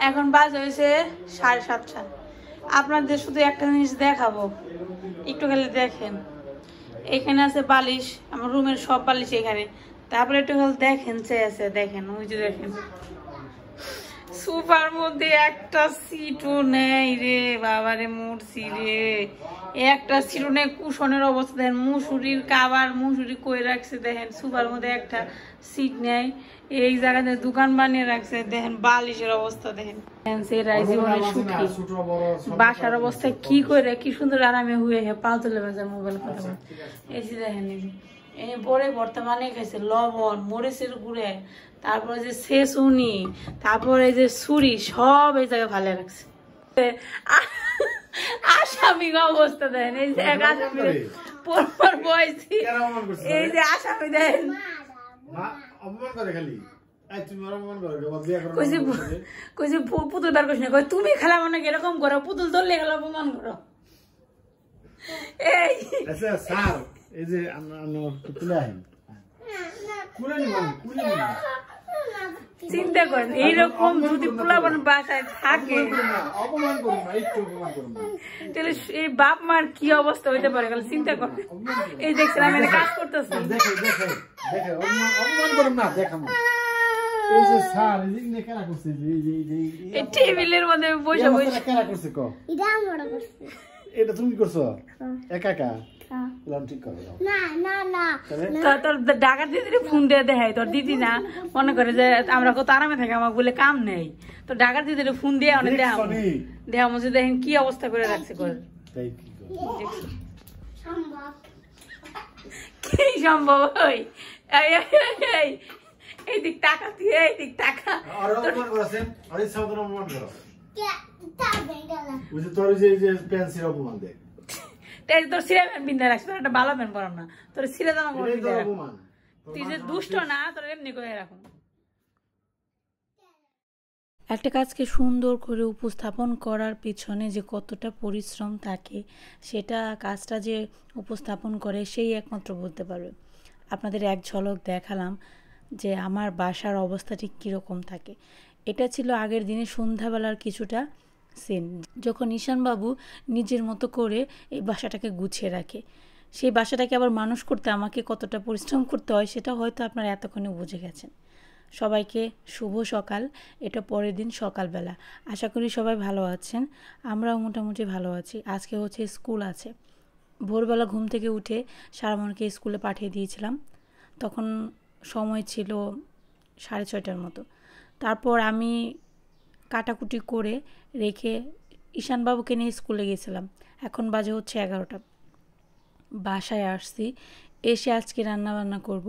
এখন বাজে হয়েছে 7:30। আপনাদের শুধু একটা জিনিস দেখাবো, একটু খালি দেখেন। এখানে আছে বালিশ, আমার রুমের সব বালিশ এখানে। তারপরে একটু খালি দেখেন, চেয়ে আছে দেখেন, ওই যে দেখেন সোফার মধ্যে একটা সিটও নেই রে বাবারে, মরছি রে। একটা সিটও নেই, কুশনের অবস্থা দেখেন, মুসুরির কাবার মুসুরি কই রাখছে দেখেন, সোফার মধ্যে একটা সিট নেই। এই জায়গাতে দোকান বানিয়ে রাখছে দেখেন, বালিশের অবস্থা দেখেন। বাসার অবস্থা কি করে, কি সুন্দর আরামে হুয়ে পাল তুলে বাজার মোবাইল কথা। এই যে দেখেন, এই পরে বর্তমানে খাইছে লবণ, মরিচের গুঁড়ে, তারপরে যে শেষুনি, তারপরে যে ছুরি, সব এই জায়গায় ভালো রাখছে। আসামি অবস্থা দেন, এই যে এক আসামি পরপর বয়সী, এই যে আসামি দেন পুতুল বার করিস না, তুমি খেলা মনে এরকম করো, পুতুল ধরলে খেলা অপমান করো। এই যে চিন্তা করেন, এইরকম যদি পোলাপান বাসায় থাকে তাহলে এই বাপ মার কি অবস্থা হইতে পারে, চিন্তা করেন। এই দেখছেন আমি কাজ করতেছি, টেবিলের মধ্যে বসে বসে। এটা তুমি করছো একা একা? ডাকার দিদির ফোন দিয়ে দেখাই, তোর দিদি না মনে করে যে আমরা কত আরামে থাকি, আমাকে বলে কাম নেই। তো ডাকার দিদির ফোন দিয়ে অনেক দেহা মধ্যে দেখেন কি অবস্থা করে রাখছে, কি সম্ভব? এই দিক টাকা দিয়ে, এই দিক টাকা তোর সিরা প্যান্ট পিন্ধে রাখছি, তোর একটা ভালো প্যান্ট পরাম না, তোর সিরা জামা তুই যে দুষ্ট না, তোর এমনি করে রাখুন। একটা কাজকে সুন্দর করে উপস্থাপন করার পিছনে যে কতটা পরিশ্রম থাকে, সেটা কাজটা যে উপস্থাপন করে সেই একমাত্র বলতে পারবে। আপনাদের এক ঝলক দেখালাম যে আমার বাসার অবস্থা ঠিক কীরকম থাকে। এটা ছিল আগের দিনে সন্ধ্যাবেলার কিছুটা সিন, যখন ঈশানবাবু নিজের মতো করে এই বাসাটাকে গুছিয়ে রাখে। সেই বাসাটাকে আবার মানুষ করতে আমাকে কতটা পরিশ্রম করতে হয় সেটা হয়তো আপনারা এতক্ষণে বুঝে গেছেন। সবাইকে শুভ সকাল। এটা পরের দিন সকালবেলা। আশা করি সবাই ভালো আছেন, আমরাও মোটামুটি ভালো আছি। আজকে হচ্ছে স্কুল আছে। ভোরবেলা ঘুম থেকে উঠে সারামনকে স্কুলে পাঠিয়ে দিয়েছিলাম, তখন সময় ছিল 6:30টার মতো। তারপর আমি কাটাকুটি করে রেখে ঈশানবাবুকে নিয়ে স্কুলে গেছিলাম। এখন বাজে হচ্ছে 11টা। বাসায় আসছি, এসে আজকে রান্নাবান্না করব।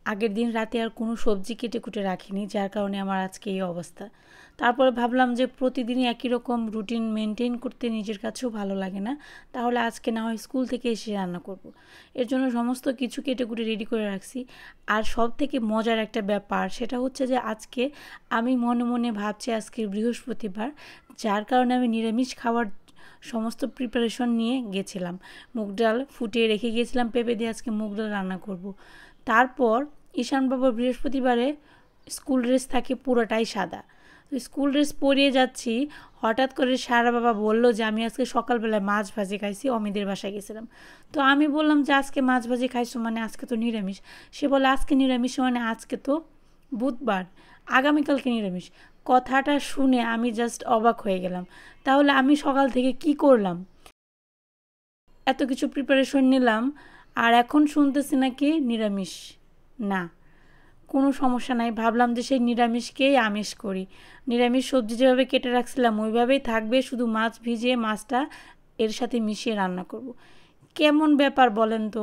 আগের দিন রাতে আর কোনো সবজি কেটে কুটে রাখিনি, যার কারণে আমার আজকে এই অবস্থা। তারপরে ভাবলাম যে প্রতিদিনই একই রকম রুটিন মেনটেন করতে নিজের কাছেও ভালো লাগে না, তাহলে আজকে না হয় স্কুল থেকে এসে রান্না করব। এর জন্য সমস্ত কিছু কেটে কুটে রেডি করে রাখছি। আর সব থেকে মজার একটা ব্যাপার সেটা হচ্ছে যে আজকে আমি মনে মনে ভাবছি আজকে বৃহস্পতিবার, যার কারণে আমি নিরামিষ খাওয়ার সমস্ত প্রিপারেশন নিয়ে গেছিলাম। মুগ ডাল ফুটিয়ে রেখে গিয়েছিলাম, পেঁপে দিয়ে আজকে মুগ ডাল রান্না করব। তারপর ঈশানবাবুর বৃহস্পতিবারে স্কুল ড্রেস থাকে পুরোটাই সাদা, তো স্কুল ড্রেস পরিয়ে যাচ্ছি, হঠাৎ করে সারা বাবা বলল যে আমি আজকে সকালবেলায় মাছ ভাজি খাইছি, অমিদের বাসায় গেছিলাম। তো আমি বললাম যে আজকে মাছ ভাজি খাইছো মানে আজকে তো নিরামিষ। সে বলে আজকে নিরামিষ মানে আজকে তো বুধবার, আগামীকালকে নিরামিষ। কথাটা শুনে আমি জাস্ট অবাক হয়ে গেলাম। তাহলে আমি সকাল থেকে কি করলাম? এত কিছু প্রিপারেশন নিলাম আর এখন শুনতেছি নাকি নিরামিষ। না, কোনো সমস্যা নাই, ভাবলাম যে সেই নিরামিষকেই আমিষ করি। নিরামিষ সবজি যেভাবে কেটে রাখছিলাম ওইভাবেই থাকবে, শুধু মাছ ভিজিয়ে মাছটা এর সাথে মিশিয়ে রান্না করব। কেমন ব্যাপার বলেন তো?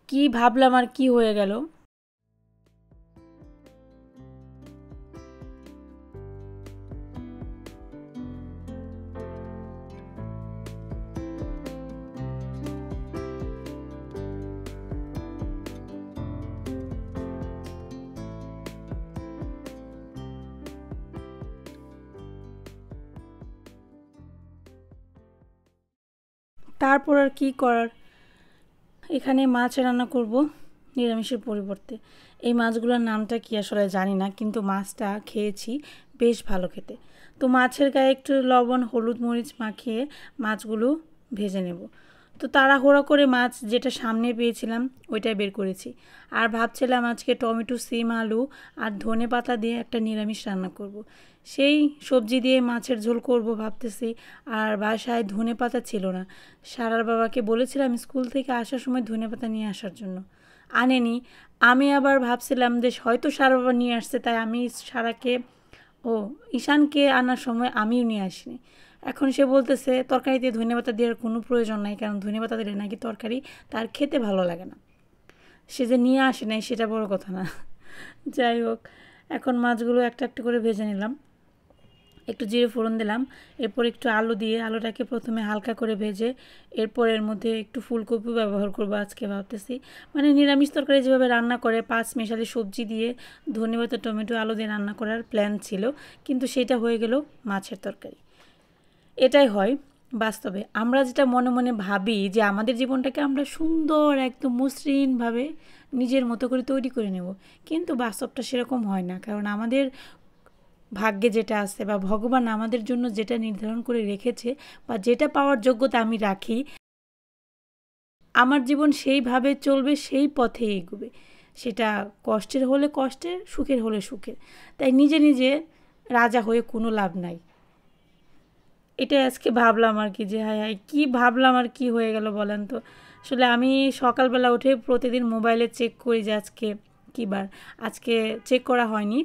কি ভাবলাম আর কি হয়ে গেল। তারপর আর কি করার, এখানে মাছ রান্না করব। নিরামিষের পরিবর্তে। এই মাছগুলোর নামটা কি আসলে জানি না, কিন্তু মাছটা খেয়েছি, বেশ ভালো খেতে। তো মাছের গায়ে একটু লবণ হলুদ মরিচ মাখিয়ে মাছগুলো ভেজে নেব। তো তাড়াহুড়ো করে মাছ যেটা সামনে পেয়েছিলাম ওইটাই বের করেছি। আর ভাবছিলাম আজকে টমেটো সিম আলু আর ধনে পাতা দিয়ে একটা নিরামিষ রান্না করব। সেই সবজি দিয়ে মাছের ঝোল করব ভাবতেছি। আর বাসায় ধনে পাতা ছিল না। সারার বাবাকে বলেছিলাম স্কুল থেকে আসার সময় ধনে পাতা নিয়ে আসার জন্য, আনেনি। আমি আবার ভাবছিলাম যে হয়তো সারা বাবা নিয়ে আসছে, তাই আমি সারাকে ও ঈশানকে আনার সময় আমিও নিয়ে আসিনি। এখন সে বলতেছে তরকারিতে ধনেপাতা দেওয়ার কোনো প্রয়োজন নাই, কারণ ধনেপাতা দিলে নাকি তরকারি তার খেতে ভালো লাগে না। সে যে নিয়ে আসে নাই সেটা বড় কথা না। যাই হোক, এখন মাছগুলো একটা একটা করে ভেজে নিলাম, একটু জিরে ফোড়ন দিলাম, এরপর একটু আলু দিয়ে আলুটাকে প্রথমে হালকা করে ভেজে এরপর এর মধ্যে একটু ফুলকপি ব্যবহার করবো আজকে ভাবতেছি। মানে নিরামিষ তরকারি যেভাবে রান্না করে পাঁচ মেশালি সবজি দিয়ে ধনেপাতা টমেটো আলু দিয়ে রান্না করার প্ল্যান ছিল, কিন্তু সেটা হয়ে গেল মাছের তরকারি। এটাই হয় বাস্তবে। আমরা যেটা মনে মনে ভাবি যে আমাদের জীবনটাকে আমরা সুন্দর একদম মসৃণভাবে নিজের মতো করে তৈরি করে নেব, কিন্তু বাস্তবটা সেরকম হয় না। কারণ আমাদের ভাগ্যে যেটা আছে বা ভগবান আমাদের জন্য যেটা নির্ধারণ করে রেখেছে বা যেটা পাওয়ার যোগ্যতা আমি রাখি, আমার জীবন সেইভাবে চলবে, সেই পথে এগোবে। সেটা কষ্টের হলে কষ্টের, সুখের হলে সুখের। তাই নিজে নিজে রাজা হয়ে কোনো লাভ নাই। এটাই আজকে ভাবলাম আর কি, যে হায় হায় কী ভাবলাম আর কি হয়ে গেল বলেন তো। আসলে আমি সকালবেলা উঠে প্রতিদিন মোবাইলে চেক করি যে আজকে কী বার। আজকে চেক করা হয়নি,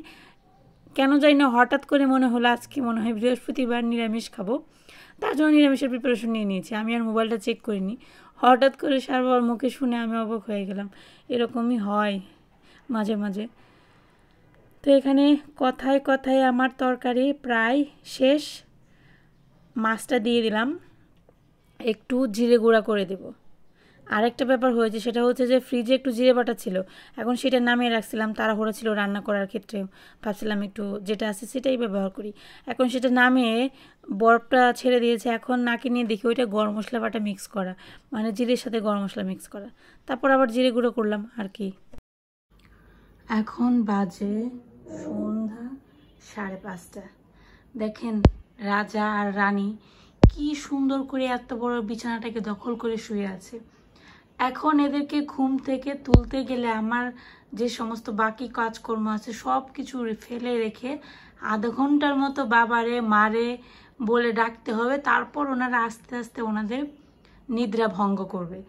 কেন জানি না হঠাৎ করে মনে হলো আজকে মনে হয় বৃহস্পতিবার, নিরামিষ খাবো। তার জন্য নিরামিষের প্রিপারেশন নিয়ে নিয়েছি, আমি আর মোবাইলটা চেক করিনি। হঠাৎ করে সারবার মুখে শুনে আমি অবাক হয়ে গেলাম। এরকমই হয় মাঝে মাঝে। তো এখানে কথায় কথায় আমার তরকারি প্রায় শেষ। মাছটা দিয়ে দিলাম, একটু জিরে গুঁড়া করে দেব। আরেকটা ব্যাপার হয়েছে, সেটা হচ্ছে যে ফ্রিজে একটু জিরে বাটা ছিল, এখন সেটা নামিয়ে রাখছিলাম, তাড়াহুড়ো ছিল রান্না করার ক্ষেত্রে, ভাবছিলাম একটু যেটা আছে সেটাই ব্যবহার করি। এখন সেটা নামিয়ে বরফটা ছেড়ে দিয়েছে, এখন নাকে নিয়ে দেখি ওইটা গরম মশলা বাটা মিক্স করা, মানে জিরের সাথে গরম মশলা মিক্স করা। তারপর আবার জিরে গুঁড়ো করলাম আর কি। এখন বাজে সন্ধ্যা 5:30। দেখেন রাজা আর রানী কি সুন্দর করে এত বড় বিছানাটাকে দখল করে শুয়ে আছে। এখন এদেরকে ঘুম থেকে তুলতে গেলে আমার যে সমস্ত বাকি কাজকর্ম আছে সব কিছু ফেলে রেখে আধা ঘন্টার মতো বাবারে মারে বলে ডাকতে হবে। তারপর ওনারা আস্তে আস্তে ওনাদের নিদ্রা ভঙ্গ করবে,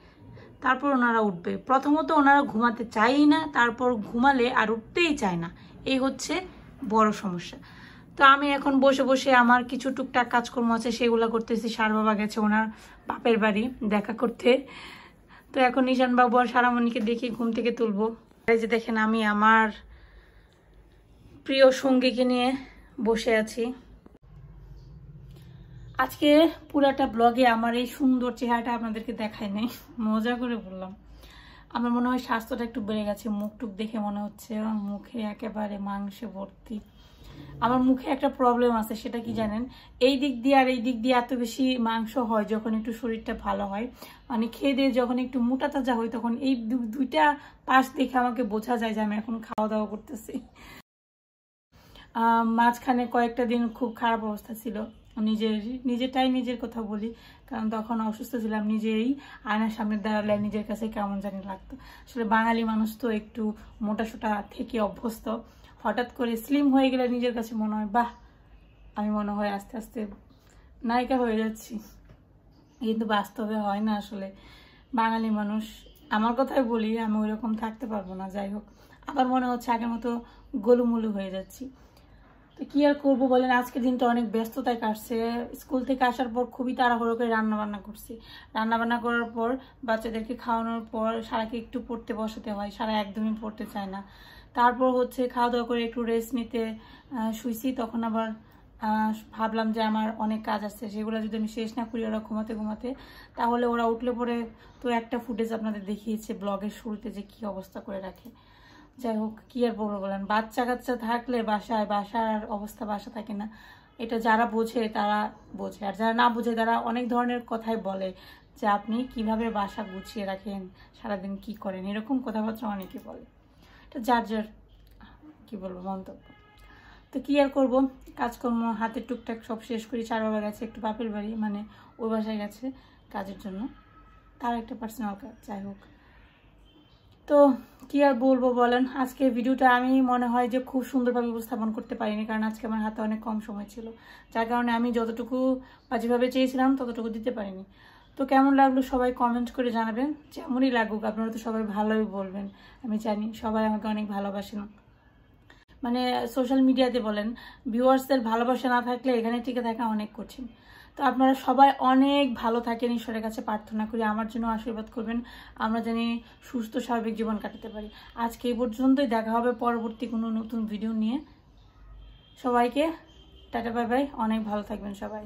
তারপর ওনারা উঠবে। প্রথমত ওনারা ঘুমাতে চায়ই না, তারপর ঘুমালে আর উঠতেই চায় না। এই হচ্ছে বড় সমস্যা। তো আমি এখন বসে বসে আমার কিছু টুকটাক কাজকর্ম আছে সেগুলো করতেছি। সার বাবা গেছে ওনার বাপের বাড়ি দেখা করতে। তো এখন নিশান বাবু আর সারামণিকে দেখি ঘুম থেকে তুলবো। এই যে দেখেন আমি আমার প্রিয় সঙ্গীকে নিয়ে বসে আছি। আজকে পুরাটা ব্লগে আমার এই সুন্দর চেহারাটা আপনাদেরকে দেখাই নাই, মজা করে বললাম। আমার মনে হয় স্বাস্থ্যটা একটু বেড়ে গেছে, মুখ টুক দেখে মনে হচ্ছে আমার মুখে একেবারে মাংসে ভর্তি। আমার মুখে একটা প্রবলেম আছে, সেটা কি জানেন? এই দিক দিয়ে আর এই দিক দিয়ে এত বেশি মাংস হয় যখন একটু শরীরটা ভালো হয়, মানে খেয়ে দিয়ে যখন একটু মোটা তাজা হয়, তখন এই দুইটা পাশ দেখে আমাকে বোঝা যায় যে আমি এখন খাওয়া দাওয়া করতেছি। মাঝখানে কয়েকটা দিন খুব খারাপ অবস্থা ছিল। নিজেরটাই নিজের কথা বলি, কারণ তখন অসুস্থ ছিলাম। নিজেই আয়নার সামনে দাঁড়ালে নিজের কাছে কেমন জানি লাগতো। আসলে বাঙালি মানুষ তো একটু মোটাসোটা থেকে অভ্যস্ত, হঠাৎ করে স্লিম হয়ে গেলে নিজের কাছে মনে হয় বাহ, আমি মনে হয় আস্তে আস্তে নায়িকা হয়ে যাচ্ছি। কিন্তু বাস্তবে হয় না। আসলে বাঙালি মানুষ, আমার কথাই বলি, আমি ওই রকম থাকতে পারবো না। যাই হোক, আবার মনে হচ্ছে আগের মতো গোলুমুলু হয়ে যাচ্ছি। তো কি আর করবো বলেন, আজকের দিনটা অনেক ব্যস্ততায় কাটছে। স্কুল থেকে আসার পর খুবই তাড়াহুড়ো করে রান্নাবান্না করছি। রান্নাবান্না করার পর বাচ্চাদেরকে খাওয়ানোর পর সারাকে একটু পড়তে বসাতে হয়, সারা একদমই পড়তে চায় না। তারপর হচ্ছে খাওয়া দাওয়া করে একটু রেস্ট নিতে শুইছি। তখন আবার ভাবলাম যে আমার অনেক কাজ আছে, সেগুলো যদি আমি শেষ না করি ওরা ঘুমাতে ঘুমাতে, তাহলে ওরা উঠলে পরে তো একটা ফুটেজ আপনাদের দেখিয়েছে ব্লগের শুরুতে যে কি অবস্থা করে রাখে। যাই হোক, কি আর বলবো বলেন, বাচ্চা কাচ্চা থাকলে বাসার অবস্থা বাসা থাকে না। এটা যারা বোঝে তারা বোঝে, আর যারা না বোঝে তারা অনেক ধরনের কথাই বলে। যে আপনি কিভাবে বাসা গুছিয়ে রাখেন, সারাদিন কি করেন, এরকম কথাবার্তা অনেকে বলে। এটা যার যার কি বলবো মন্তব্য। তো কি আর করবো, কাজকর্ম হাতের টুকটাক সব শেষ করি। 4 বাবা গেছে একটু বাপের বাড়ি, মানে ওই বাসায় গেছে কাজের জন্য, তার একটা পার্সোনাল কাজ, যাই হোক। তো কি আর বলবো বলেন, আজকে ভিডিওটা আমি মনে হয় যে খুব সুন্দরভাবে উপস্থাপন করতে পারিনি, কারণ আজকে আমার হাতে অনেক কম সময় ছিল, যার কারণে আমি যতটুকু বাজেভাবে চেয়েছিলাম ততটুকু দিতে পারিনি। তো কেমন লাগলো সবাই কমেন্ট করে জানাবেন, যেমনই লাগুক আপনারা তো সবাই ভালোই বলবেন, আমি জানি সবাই আমাকে অনেক ভালোবাসেন। মানে সোশ্যাল মিডিয়াতে বলেন, ভিউয়ার্সদের ভালোবাসা না থাকলে এখানে টিকে থাকা অনেক কঠিন। তো আপনারা সবাই অনেক ভালো থাকেন, ঈশ্বরের কাছে প্রার্থনা করি আমার জন্য আশীর্বাদ করবেন, আমরা জানি সুস্থ স্বাভাবিক জীবন কাটাতে পারি। আজকে এই পর্যন্তই, দেখা হবে পরবর্তী কোনো নতুন ভিডিও নিয়ে। সবাইকে টাটা বাই বাই, অনেক ভালো থাকবেন সবাই।